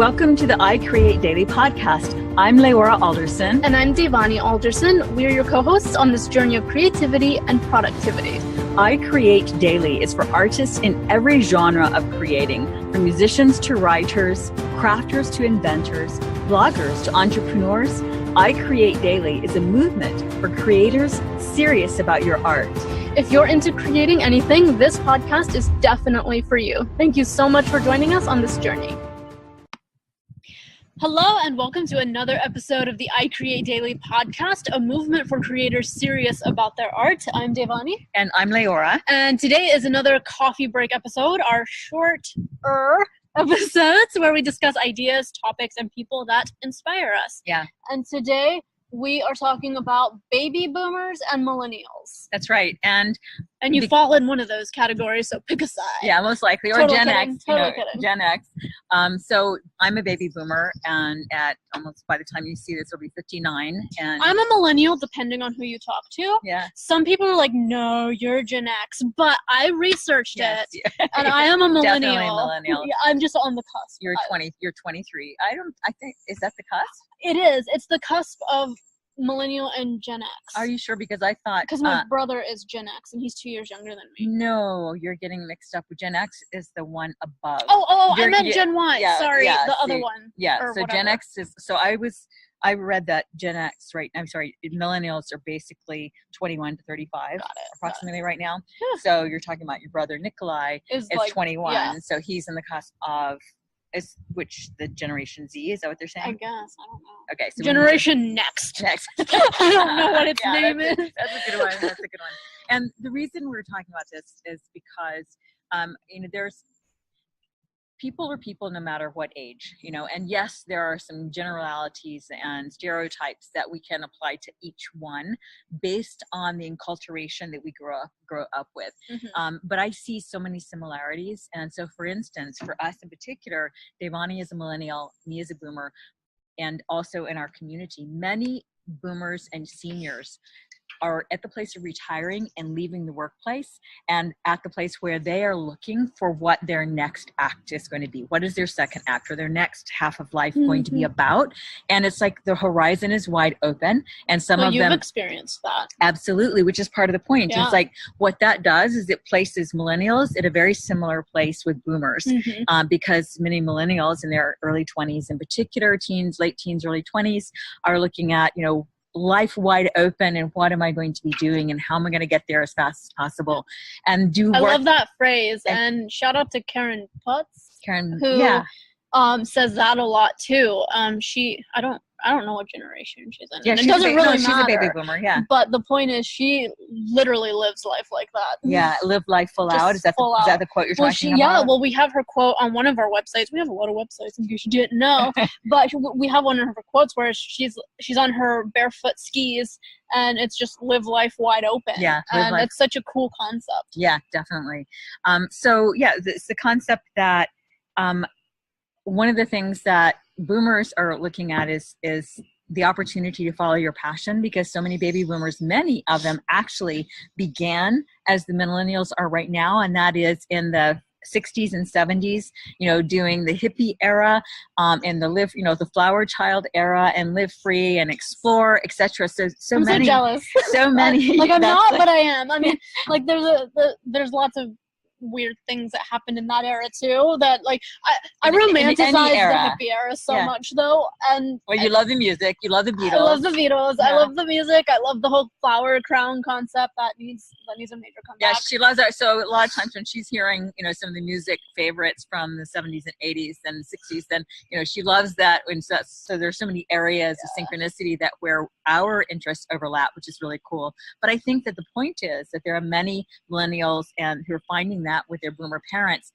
Welcome to the I Create Daily podcast. I'm LeAura Alderson. And I'm Devani Alderson. We are your co-hosts on this journey of creativity and productivity. I Create Daily is for artists in every genre of creating, from musicians to writers, crafters to inventors, bloggers to entrepreneurs. I Create Daily is a movement for creators serious about your art. If you're into creating anything, this podcast is definitely for you. Thank you so much for joining us on this journey. Hello and welcome to another episode of the I Create Daily podcast, a movement for creators serious about their art. I'm Devani. And I'm LeAura. And today is another coffee break episode, our shorter episodes where we discuss ideas, topics, and people that inspire us. Yeah. And today we are talking about baby boomers and millennials. That's right. And you fall in one of those categories, so pick a side. Yeah, most likely. Or Total Gen kidding. X. Totally kidding. Gen X. So I'm a baby boomer, and at almost by the time you see this, it'll be 59. And I'm a millennial, depending on who you talk to. Yeah. Some people are like, no, you're Gen X. But I researched it, and I am a millennial. Definitely a millennial. Yeah, I'm just on the cusp. You're 20. You're 23. I think, is that the cusp? It is. It's the cusp of millennial and Gen X. Are you sure? Because I thought... Because my brother is Gen X, and he's 2 years younger than me. No, you're getting mixed up. Gen X is the one above. I meant Gen Y. Yeah, Sorry, yeah, the other one. Yeah, so whatever. Gen X is... So I read that Gen X, right? I'm sorry, millennials are basically 21 to 35, approximately right now. Yeah. So you're talking about your brother Nikolai is like, 21, yeah. So he's in the cusp of... which the Generation Z, is that what they're saying? I guess, I don't know. Okay, so Generation Next. Next. I don't know what its name is. That's a good one. That's a good one. And the reason we're talking about this is because, there's people are people no matter what age, and yes, there are some generalities and stereotypes that we can apply to each one based on the enculturation that we grow up with. Mm-hmm. But I see so many similarities. And so, for instance, for us in particular, Devani is a millennial, me as a boomer, and also in our community, many boomers and seniors are at the place of retiring and leaving the workplace, and at the place where they are looking for what their next act is going to be. What is their second act or their next half of life going to be about? And it's like the horizon is wide open, and some of them... You've experienced that. Absolutely, which is part of the point. Yeah. It's like what that does is it places millennials at a very similar place with boomers, because many millennials in their early 20s in particular, teens, late teens, early 20s, are looking at, life wide open, and what am I going to be doing, and how am I going to get there as fast as possible, and do work. I love that phrase, and shout out to Karen Putz, who says that a lot too. I don't know what generation she's in. Yeah, it doesn't really matter. She's a baby boomer, yeah. But the point is, she literally lives life like that. Yeah, live life full out. Is that the quote you're talking about? Yeah, well, we have her quote on one of our websites. We have a lot of websites, in case you didn't know. But we have one of her quotes where she's on her barefoot skis, and it's just live life wide open. Yeah, and it's such a cool concept. Yeah, definitely. It's the concept that one of the things that boomers are looking at is the opportunity to follow your passion, because so many baby boomers, many of them actually began as the millennials are right now, and that is in the 60s and 70s, doing the hippie era, and the flower child era, and live free and explore, etc. I'm many, so jealous. So many. Like I'm not, but I am. I mean, like there's lots of weird things that happened in that era too, that like I romanticize the hippie era so much though. And you love the music, you love the Beatles. I love the Beatles. Yeah. I love the music. I love the whole flower crown concept that needs a major comeback. Yeah, she loves that. So a lot of times when she's hearing some of the music favorites from the 70s and 80s and 60s, then she loves that. And so there's so many areas of synchronicity that where our interests overlap, which is really cool. But I think that the point is that there are many millennials and who are finding that with their boomer parents,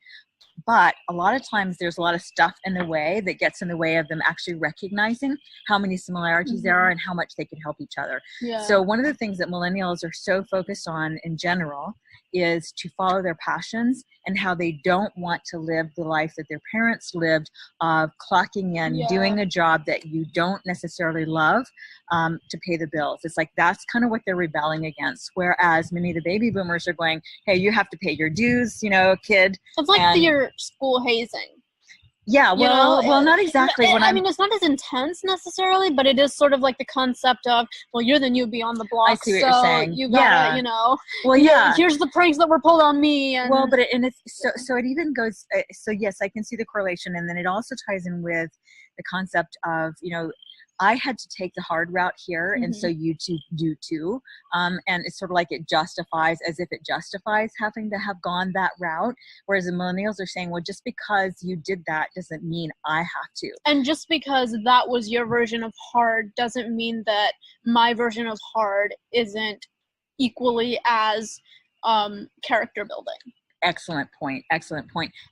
but a lot of times there's a lot of stuff in the way that gets in the way of them actually recognizing how many similarities there are and how much they can help each other. Yeah. So one of the things that millennials are so focused on in general is to follow their passions, and how they don't want to live the life that their parents lived of clocking in, doing a job that you don't necessarily love to pay the bills. It's like that's kind of what they're rebelling against. Whereas many of the baby boomers are going, hey, you have to pay your dues, kid. It's like your school hazing. Yeah, well, not exactly. I mean, it's not as intense necessarily, but it is sort of like the concept of, well, you're the newbie on the block, I see what you're saying. You gotta, Well, yeah. Here's the pranks that were pulled on me. And well, but it's so it even goes. So yes, I can see the correlation, and then it also ties in with the concept of I had to take the hard route here, and so you two do too. And it's sort of like it justifies, as if it justifies having to have gone that route. Whereas the millennials are saying, well, just because you did that doesn't mean I have to. And just because that was your version of hard doesn't mean that my version of hard isn't equally as character building. Excellent point.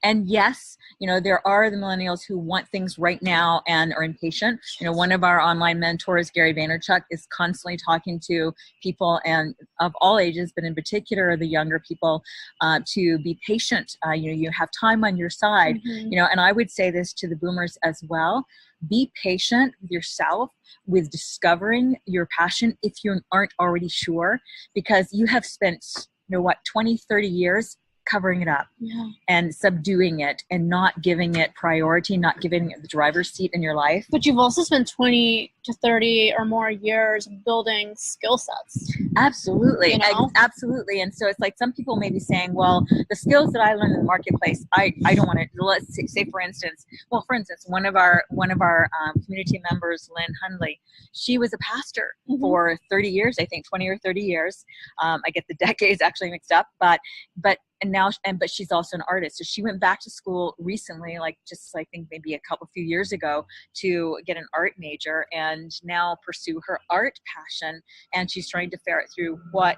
And yes, there are the millennials who want things right now and are impatient. One of our online mentors, Gary Vaynerchuk, is constantly talking to people and of all ages, but in particular the younger people, to be patient. You have time on your side. And I would say this to the boomers as well. Be patient with yourself, with discovering your passion if you aren't already sure, because you have spent 20, 30 years covering it up and subduing it and not giving it priority, not giving it the driver's seat in your life. But you've also spent 20 to 30 or more years building skill sets. Absolutely. Absolutely. And so it's like some people may be saying, well, the skills that I learned in the marketplace, I don't want to, let's say for instance, one of our community members, Lynn Hundley, she was a pastor for 30 years, I think 20 or 30 years. I get the decades actually mixed up, but she's also an artist. So she went back to school recently, I think maybe a few years ago, to get an art major and now pursue her art passion. And she's trying to ferret through what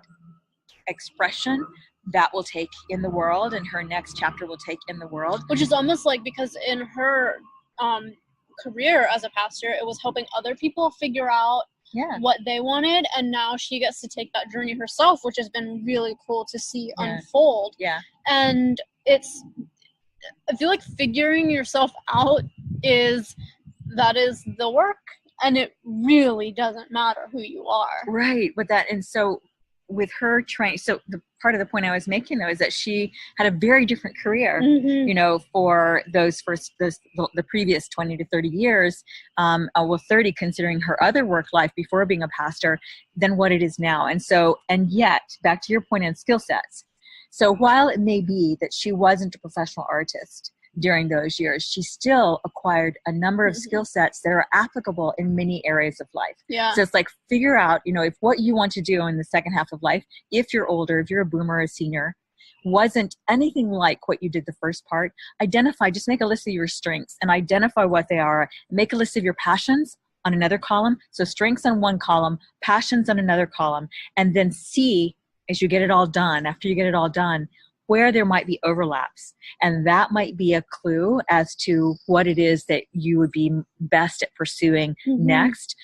expression that will take in the world and her next chapter will take in the world. Which is almost like, because in her career as a pastor, it was helping other people figure out what they wanted, and now she gets to take that journey herself, which has been really cool to see unfold. And I feel like figuring yourself out is the work, and it really doesn't matter who you are. Right. With her training, so the part of the point I was making though is that she had a very different career, for the previous 20 to 30 years, 30 considering her other work life before being a pastor, than what it is now. And yet, back to your point on skill sets. So while it may be that she wasn't a professional artist during those years, she still acquired a number of skill sets that are applicable in many areas of life. So it's like, figure out, if what you want to do in the second half of life, if you're older, if you're a boomer or a senior, wasn't anything like what you did the first part, just make a list of your strengths and identify what they are. Make a list of your passions on another column. So strengths on one column, passions on another column, and then see, as you get it all done, after you get it all done, where there might be overlaps. And that might be a clue as to what it is that you would be best at pursuing next,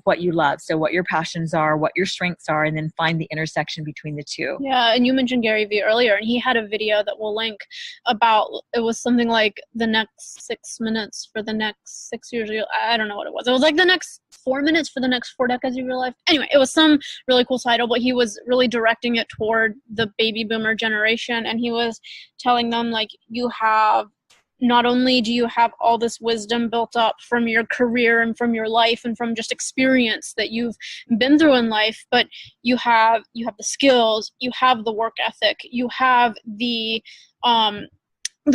what you love. So what your passions are, what your strengths are, and then find the intersection between the two. Yeah, and you mentioned Gary Vee earlier, and he had a video that we'll link about, it was something like the next 6 minutes for the next 6 years. I don't know what it was. It was like the next 4 minutes for the next 4 decades of your life. Anyway, it was some really cool title, but he was really directing it toward the baby boomer generation. And he was telling them, like, not only do you have all this wisdom built up from your career and from your life and from just experience that you've been through in life, but you have the skills, you have the work ethic, you have the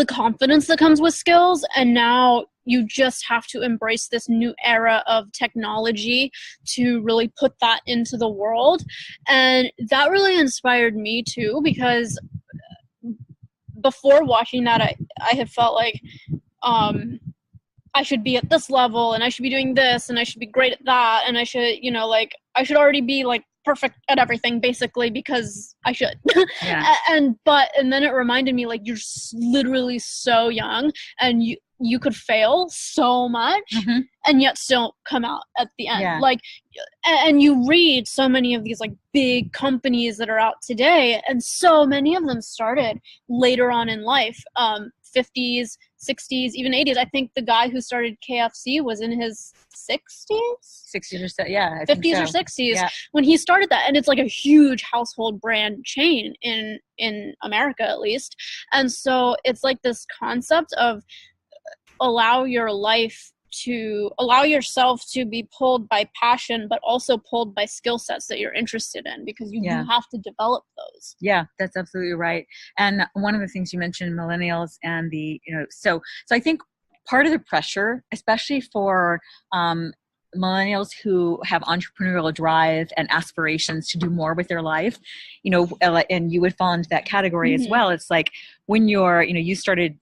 confidence that comes with skills, and now you just have to embrace this new era of technology to really put that into the world. And that really inspired me too, because before watching that, I had felt like I should be at this level, and I should be doing this, and I should be great at that, and I should, I should already be like perfect at everything, basically, because I should. And then it reminded me, like, you're literally so young, and you could fail so much and yet still come out at the end. Like, and you read so many of these like big companies that are out today, and so many of them started later on in life, 50s, 60s, even 80s. I think the guy who started KFC was in his 60s or so, 50s or 60s when he started that, and it's like a huge household brand chain in America, at least. And so it's like this concept of allow yourself to be pulled by passion, but also pulled by skill sets that you're interested in, because you do have to develop those. Yeah, that's absolutely right. And one of the things you mentioned, millennials and so I think part of the pressure, especially for millennials who have entrepreneurial drive and aspirations to do more with their life, and you would fall into that category as well. It's like when you started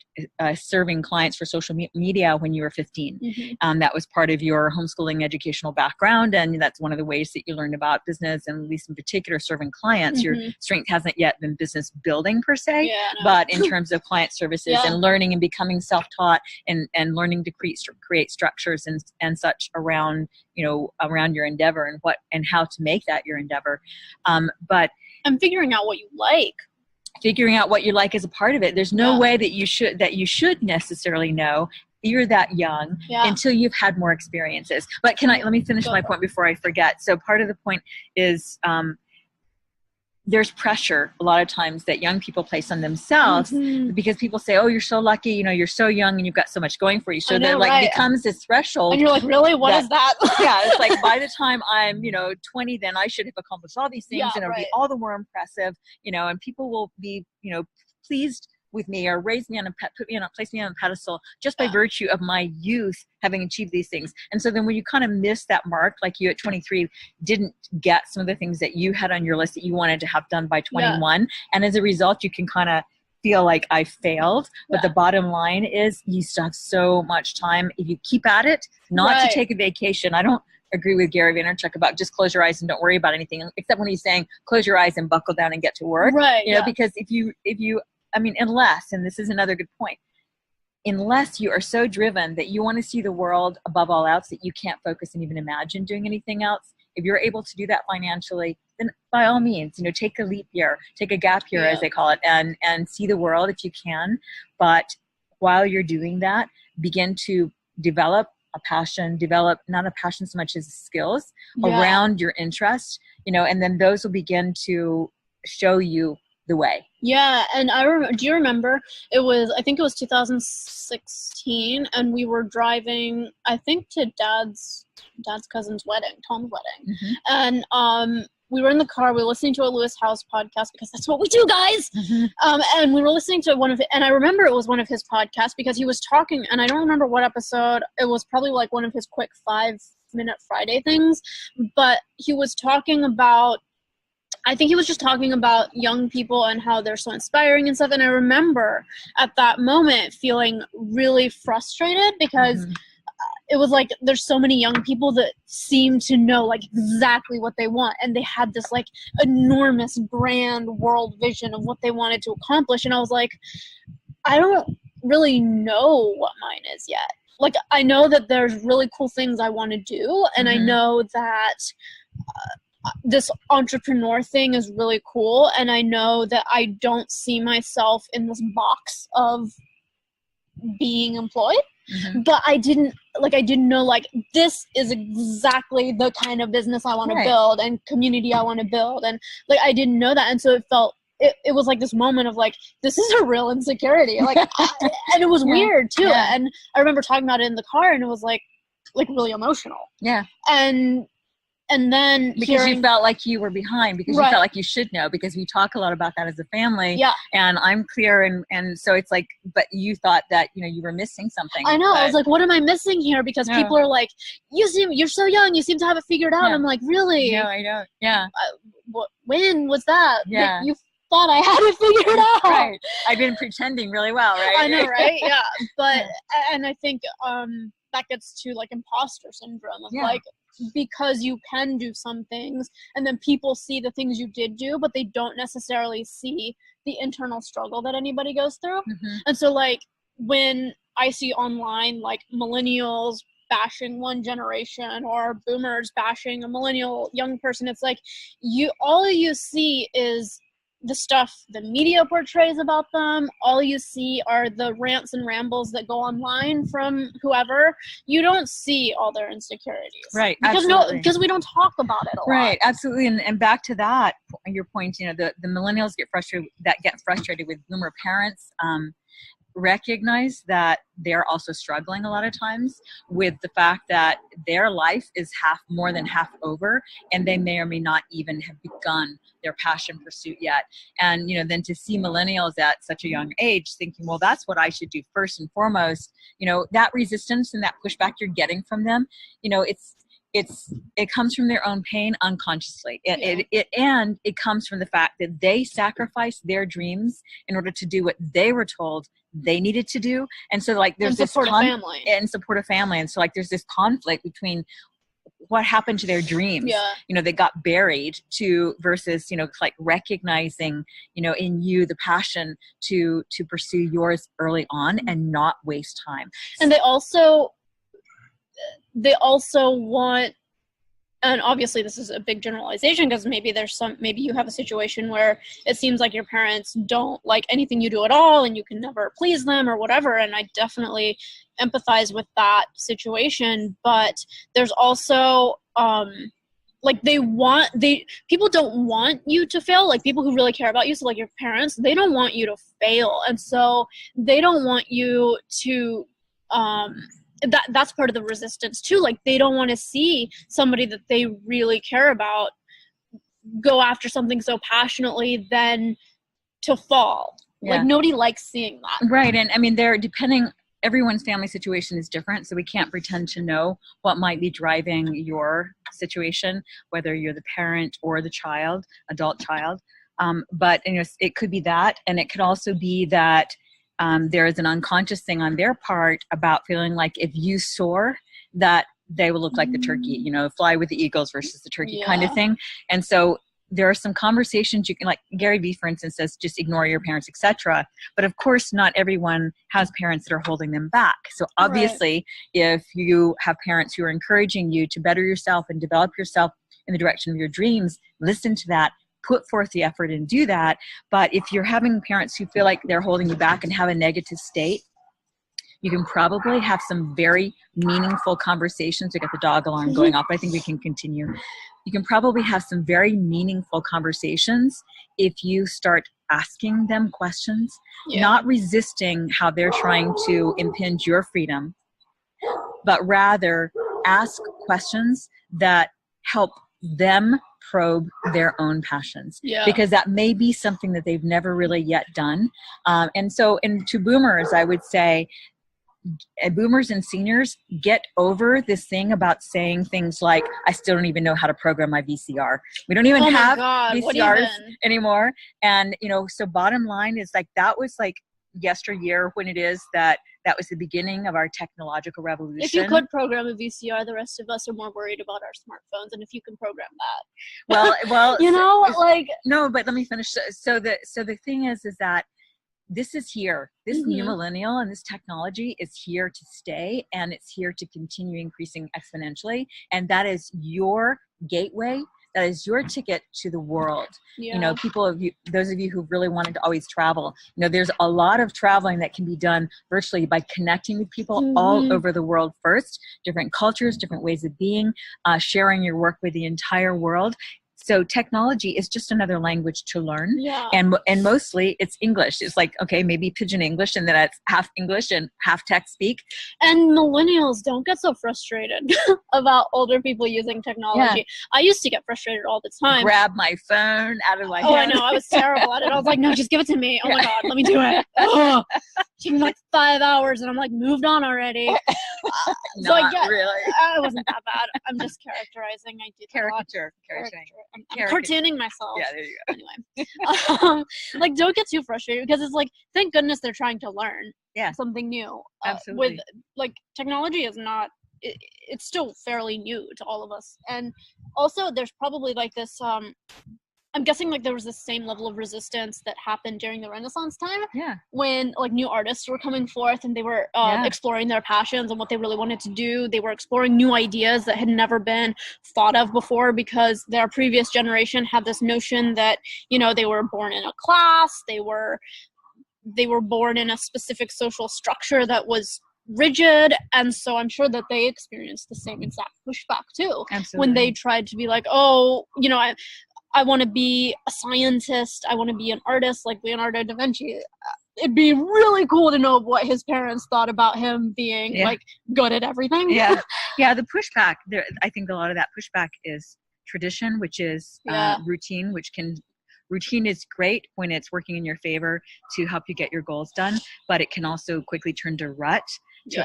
serving clients for social media when you were 15. That was part of your homeschooling educational background. And that's one of the ways that you learned about business, and at least in particular, serving clients. Your strength hasn't yet been business building per se, but in terms of client services and learning and becoming self-taught and learning to create structures and such around your endeavor and how to make that your endeavor. But I'm figuring out what you like. Figuring out what you like is a part of it. There's no way that you should necessarily know. You're that young until you've had more experiences. But let me finish my point before I forget. So part of the point is there's pressure a lot of times that young people place on themselves because people say, oh, you're so lucky, you're so young and you've got so much going for you. So becomes this threshold. And you're like, really? What is that? It's like by the time I'm, 20, then I should have accomplished all these things and it'll be all the more impressive, and people will be, pleased with me or place me on a pedestal just by virtue of my youth having achieved these things. And so then when you kind of miss that mark, like you at 23 didn't get some of the things that you had on your list that you wanted to have done by 21. And as a result, you can kind of feel like I failed. But the bottom line is you still have so much time if you keep at it, not to take a vacation. I don't agree with Gary Vaynerchuk about just close your eyes and don't worry about anything, except when he's saying close your eyes and buckle down and get to work. Because if you unless, and this is another good point, unless you are so driven that you want to see the world above all else that you can't focus and even imagine doing anything else, if you're able to do that financially, then by all means, take a leap year, take a gap year as they call it, and see the world if you can. But while you're doing that, begin to develop a passion, not a passion so much as skills around your interest, and then those will begin to show you the way. Yeah, and do you remember? I think it was 2016, and we were driving, I think, to Dad's cousin's wedding, Tom's wedding, and we were in the car. We were listening to a Lewis House podcast because that's what we do, guys. And we were listening to and I remember it was one of his podcasts because he was talking, and I don't remember what episode. It was probably like one of his quick 5-minute Friday things, but he was talking about. I think he was just talking about young people and how they're so inspiring and stuff. And I remember at that moment feeling really frustrated because it was like there's so many young people that seem to know like exactly what they want. And they had this like enormous grand world vision of what they wanted to accomplish. And I was like, I don't really know what mine is yet. Like, I know that there's really cool things I want to do. And I know that this entrepreneur thing is really cool, and I know that I don't see myself in this box of being employed, but I didn't know like this is exactly the kind of business I want to build and community I want to build, and like I didn't know that, and so it was like this moment of like, this is a real insecurity, like and it was weird too, and I remember talking about it in the car, and it was like really emotional, and then because you felt like you were behind, because you felt like you should know, because we talk a lot about that as a family. And I'm clear. And so it's like, but you thought that, you were missing something. I know. I was like, what am I missing here? Because people are like, you're so young. You seem to have it figured out. I'm like, really? No, I don't. Yeah. When was that? Yeah. You thought I had it figured out. Right. I've been pretending really well, right? I know, right? Yeah. But, and I think that gets to like imposter syndrome of like, because you can do some things and then people see the things you did do, but they don't necessarily see the internal struggle that anybody goes through. And so like when I see online like millennials bashing one generation or boomers bashing a millennial young person, it's like all you see is the stuff the media portrays about them. All you see are the rants and rambles that go online from whoever. You don't see all their insecurities. Right. Because we don't talk about it a lot. Right. Absolutely. And back to that, your point, the millennials get frustrated with boomer parents. recognize that they're also struggling a lot of times with the fact that their life is more than half over, and they may or may not even have begun their passion pursuit yet. And, then to see millennials at such a young age thinking, well, that's what I should do first and foremost, that resistance and that pushback you're getting from them, it comes from their own pain unconsciously. It comes from the fact that they sacrificed their dreams in order to do what they were told they needed to do. And so there's this support a family. And so there's this conflict between what happened to their dreams, they got buried versus, recognizing, in you, the passion to pursue yours early on and not waste time. And they also want, and obviously this is a big generalization because maybe you have a situation where it seems like your parents don't like anything you do at all and you can never please them or whatever, and I definitely empathize with that situation. But there's also people don't want you to fail, like people who really care about you, so like your parents, they don't want you to fail, and so they don't want you to that's part of the resistance too. Like they don't want to see somebody that they really care about go after something so passionately then to fall. Like nobody likes seeing that. Right. And I mean, everyone's family situation is different, so we can't pretend to know what might be driving your situation, whether you're the parent or the adult child. But it could be that, and it could also be that there is an unconscious thing on their part about feeling like if you soar, that they will look like the turkey, fly with the eagles versus the turkey kind of thing. And so there are some conversations you can, like Gary Vee, for instance, says, just ignore your parents, etc. But of course, not everyone has parents that are holding them back. So obviously, if you have parents who are encouraging you to better yourself and develop yourself in the direction of your dreams, listen to that. Put forth the effort and do that. But if you're having parents who feel like they're holding you back and have a negative state, you can probably have some very meaningful conversations. We got the dog alarm going off, but I think we can continue. You can probably have some very meaningful conversations if you start asking them questions, not resisting how they're trying to impinge your freedom, but rather ask questions that help them probe their own passions, because that may be something that they've never really yet done. And to boomers, I would say, boomers and seniors, get over this thing about saying things like, I still don't even know how to program my VCR. We don't even have VCRs anymore. And, so bottom line is that was yesteryear when it is that was the beginning of our technological revolution. If you could program a VCR, the rest of us are more worried about our smartphones, and if you can program that. Well, no, but let me finish. So the thing is that this is here. This new millennial and this technology is here to stay, and it's here to continue increasing exponentially. And that is your gateway. That is your ticket to the world. Those of you who really wanted to always travel, there's a lot of traveling that can be done virtually by connecting with people all over the world first, different cultures, different ways of being, sharing your work with the entire world. So technology is just another language to learn. And mostly it's English. It's like, okay, maybe pidgin English, and then it's half English and half text speak. And millennials, don't get so frustrated about older people using technology. I used to get frustrated all the time. Grab my phone out of my hand. Oh, I know. I was terrible at it. I was like, no, just give it to me. Oh my God, let me do it. Oh, it took me 5 hours, and I'm moved on already. Not really. It wasn't that bad. I'm just characterizing. I did caricature. I'm cartooning myself. Yeah, there you go. Anyway, don't get too frustrated, because it's thank goodness they're trying to learn something new. Absolutely. With technology is not, it's still fairly new to all of us. And also there's probably this, I'm guessing there was the same level of resistance that happened during the Renaissance time. When new artists were coming forth, and they were exploring their passions and what they really wanted to do. They were exploring new ideas that had never been thought of before, because their previous generation had this notion that, they were born in a class, they were born in a specific social structure that was rigid, and so I'm sure that they experienced the same exact pushback too. Absolutely. When they tried to be I want to be a scientist, I want to be an artist like Leonardo da Vinci. it'd be really cool to know what his parents thought about him being like good at everything. Yeah. The pushback there, I think a lot of that pushback is tradition, which is routine, routine is great when it's working in your favor to help you get your goals done, but it can also quickly turn to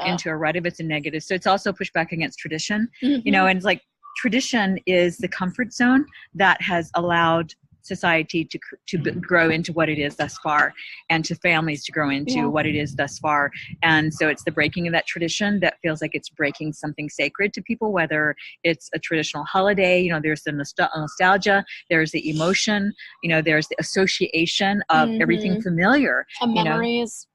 into a rut if it's a negative. So it's also pushback against tradition, you know, and it's like tradition is the comfort zone that has allowed society to grow into what it is thus far, and to families to grow into what it is thus far. And so it's the breaking of that tradition that feels like it's breaking something sacred to people, whether it's a traditional holiday, you know, there's the nostalgia, there's the emotion, you know, there's the association of everything familiar. Memories.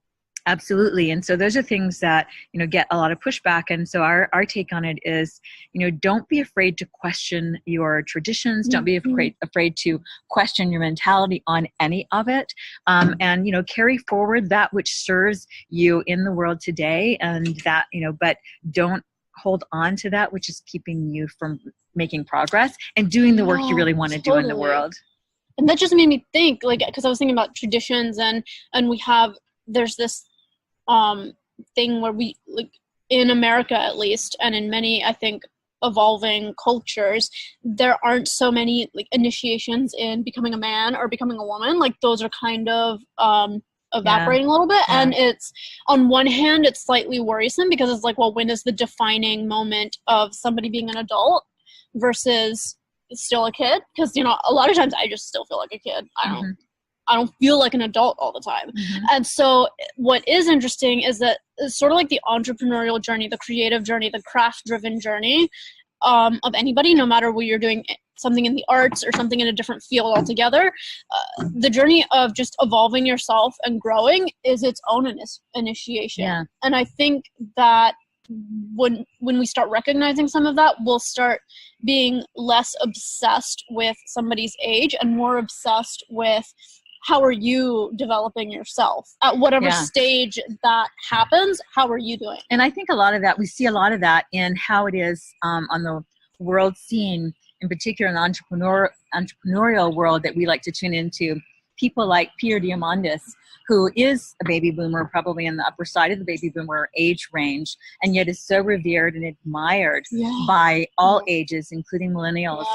Absolutely. And so those are things that, you know, get a lot of pushback. And so our take on it is, you know, don't be afraid to question your traditions. Don't be afraid to question your mentality on any of it. And, you know, carry forward that which serves you in the world today, and that, you know, but don't hold on to that which is keeping you from making progress and doing the work you really want to do in the world. And that just made me think, like, because I was thinking about traditions, and there's this thing where we, like, in America at least, and in many, I think, evolving cultures, there aren't so many like initiations in becoming a man or becoming a woman. Like, those are kind of evaporating a little bit. And it's, on one hand, it's slightly worrisome because it's like, well, when is the defining moment of somebody being an adult versus still a kid? Because, you know, a lot of times I just still feel like a kid. I don't feel like an adult all the time. And so what is interesting is that it's sort of like the entrepreneurial journey, the creative journey, the craft-driven journey of anybody, no matter whether you're doing something in the arts or something in a different field altogether. The journey of just evolving yourself and growing is its own initiation. Yeah. And I think that when we start recognizing some of that, we'll start being less obsessed with somebody's age and more obsessed with how are you developing yourself at whatever stage that happens. How are you doing? And I think a lot of that, we see a lot of that in how it is on the world scene, in particular in the entrepreneurial world that we like to tune into. People like Pierre Diamandis, who is a baby boomer, probably in the upper side of the baby boomer age range, and yet is so revered and admired by all ages, including millennials.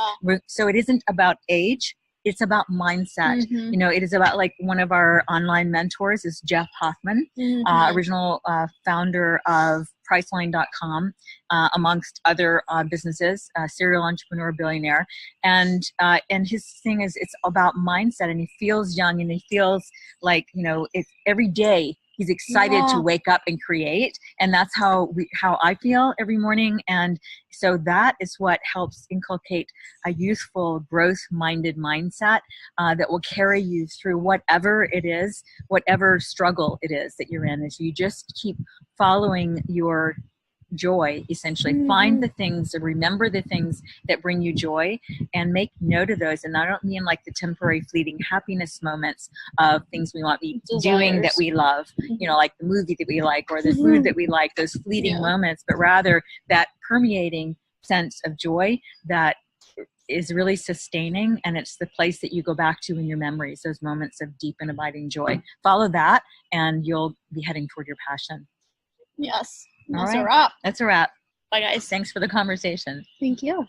So it isn't about age. It's about mindset. You know, it is about, like, one of our online mentors is Jeff Hoffman, original founder of Priceline.com, amongst other businesses, serial entrepreneur, billionaire. And his thing is, it's about mindset, and he feels young, and he feels like, you know, it's every day he's excited to wake up and create. And that's how I feel every morning. And so that is what helps inculcate a youthful, growth-minded mindset that will carry you through whatever it is, whatever struggle it is that you're in. Is you just keep following your joy, essentially. Find the things, or remember the things that bring you joy, and make note of those. And I don't mean like the temporary fleeting happiness moments of things we want to be doing that we love, you know, like the movie that we like or the food that we like, those fleeting moments, but rather that permeating sense of joy that is really sustaining, and it's the place that you go back to in your memories, those moments of deep and abiding joy. Follow that, and you'll be heading toward your passion. Yes. That's a wrap. That's a wrap. Bye, guys. Thanks for the conversation. Thank you.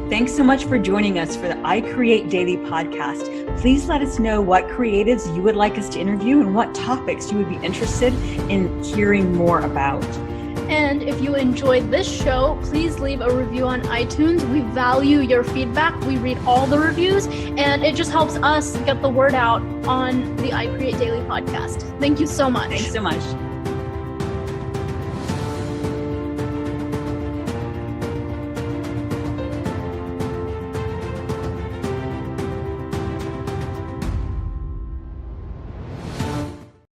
Thanks so much for joining us for the I Create Daily podcast. Please let us know what creatives you would like us to interview and what topics you would be interested in hearing more about. And if you enjoyed this show, please leave a review on iTunes. We value your feedback. We read all the reviews, and it just helps us get the word out on the I Create Daily podcast. Thank you so much. Thanks so much.